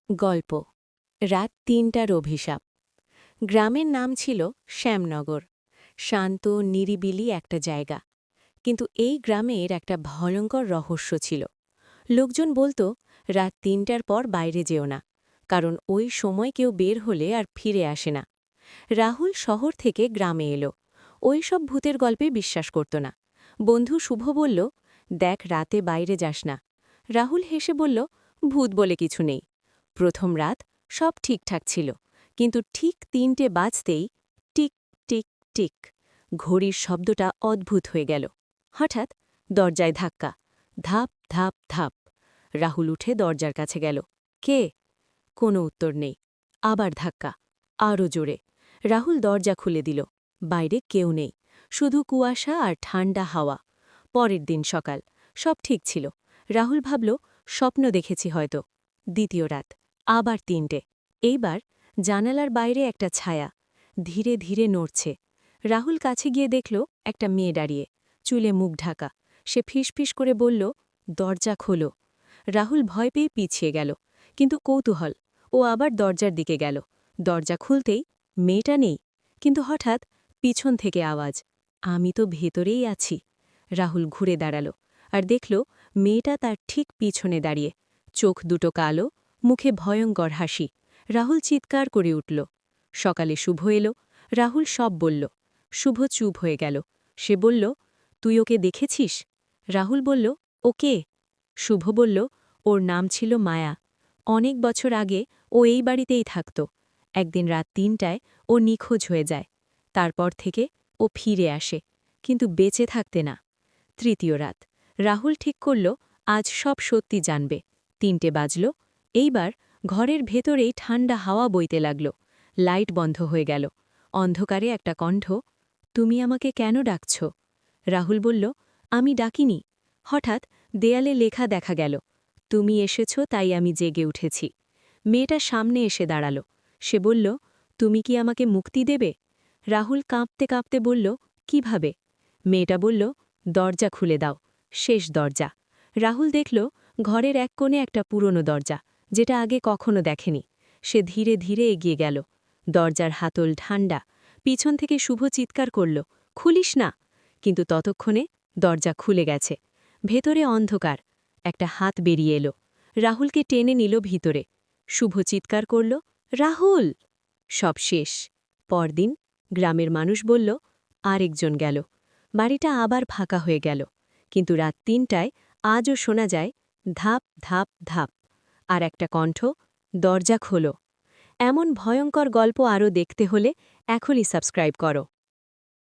গল্প রাত ৩টার অভিশাপ। গ্রামের নাম ছিল শ্যামনগর। শান্ত নিরিবিলি একটা জায়গা। কিন্তু এই গ্রামের একটা ভয়ঙ্কর রহস্য ছিল। লোকজন বলতো রাত ৩টার পর বাইরে যেও না, কারণ ওই সময় কেউ বের হলে আর ফিরে আসে না। রাহুল শহর থেকে গ্রামে এলো। ওই সব ভূতের গল্পে বিশ্বাস করত না। বন্ধু শুভ বলল, দেখ রাতে বাইরে যাস না। রাহুল হেসে বলল, ভূত বলে কিছু নেই। প্রথম রাত সব ঠিকঠাক ছিল, কিন্তু ঠিক ৩টে বাজতেই টিক টিক টিক ঘড়ির শব্দটা অদ্ভুত হয়ে গেল। হঠাৎ দরজায় ধাক্কা, ধাপ ধাপ ধাপ। রাহুল উঠে দরজার কাছে গেল। কে? কোনো উত্তর নেই। আবার ধাক্কা, আরও জোরে। রাহুল দরজা খুলে দিল। বাইরে কেউ নেই, শুধু কুয়াশা আর ঠান্ডা হাওয়া। পরের দিন সকাল, সব ঠিক ছিল। রাহুল ভাবল, স্বপ্ন দেখেছি হয়তো। দ্বিতীয় রাত, আবার ৩টে। এইবার জানালার বাইরে একটা ছায়া ধীরে ধীরে নড়ছে। রাহুল কাছে গিয়ে দেখল একটা মেয়ে দাঁড়িয়ে, চুলে মুখ ঢাকা। সে ফিসফিস করে বলল, দরজা খোলো। রাহুল ভয় পেয়ে পিছিয়ে গেল, কিন্তু কৌতূহল। ও আবার দরজার দিকে গেল। দরজা খুলতেই মেয়েটা নেই, কিন্তু হঠাৎ পিছন থেকে আওয়াজ, আমি তো ভেতরেই আছি। রাহুল ঘুরে দাঁড়াল আর দেখল মেয়েটা তার ঠিক পিছনে দাঁড়িয়ে, চোখ দুটো কালো, মুখে ভয়ঙ্কর হাসি। রাহুল চিৎকার করে উঠল। সকালে শুভ এলো। রাহুল সব বলল। শুভ চুপ হয়ে গেল। সে বলল, তুই ওকে দেখেছিস? রাহুল বলল, ও কে? শুভ বলল, ওর নাম ছিল মায়া। অনেক বছর আগে ও এই বাড়িতেই থাকত। একদিন রাত ৩টায় ও নিখোঁজ হয়ে যায়। তারপর থেকে ও ফিরে আসে, কিন্তু বেঁচে থাকতে না। তৃতীয় রাত, রাহুল ঠিক করল আজ সব সত্যি জানবে। ৩টে বাজল। এইবার ঘরের ভেতরেই ঠান্ডা হাওয়া বইতে লাগল। লাইট বন্ধ হয়ে গেল। অন্ধকারে একটা কণ্ঠ, তুমি আমাকে কেন ডাকছ? রাহুল বলল, আমি ডাকিনি। হঠাৎ দেয়ালে লেখা দেখা গেল, তুমি এসেছ তাই আমি জেগে উঠেছি। মেয়েটা সামনে এসে দাঁড়াল। সে বলল, তুমি কি আমাকে মুক্তি দেবে? রাহুল কাঁপতে কাঁপতে বলল, কিভাবে? মেয়েটা বলল, দরজা খুলে দাও, শেষ দরজা। রাহুল দেখল ঘরের এক কোণে একটা পুরনো দরজা, যেটা আগে কখনো দেখেনি। সে ধীরে ধীরে এগিয়ে গেল। দরজার হাতল ঠান্ডা। পিছন থেকে শুভ চিৎকার করল, খুলিস না। কিন্তু ততক্ষণে দরজা খুলে গেছে। ভেতরে অন্ধকার। একটা হাত বেরিয়ে এলো, রাহুলকে টেনে নিল ভিতরে। শুভ চিৎকার করল, রাহুল! সব শেষ। পরদিন গ্রামের মানুষ বলল, আরেকজন গেল। বাড়িটা আবার ফাঁকা হয়ে গেল। কিন্তু রাত ৩টায় আজও শোনা যায়, ধাপ ধাপ ধাপ। আর একটা কণ্ঠ, দরজা খোলো। এমন ভয়ঙ্কর গল্প আরও দেখতে হলে এখনই সাবস্ক্রাইব করো।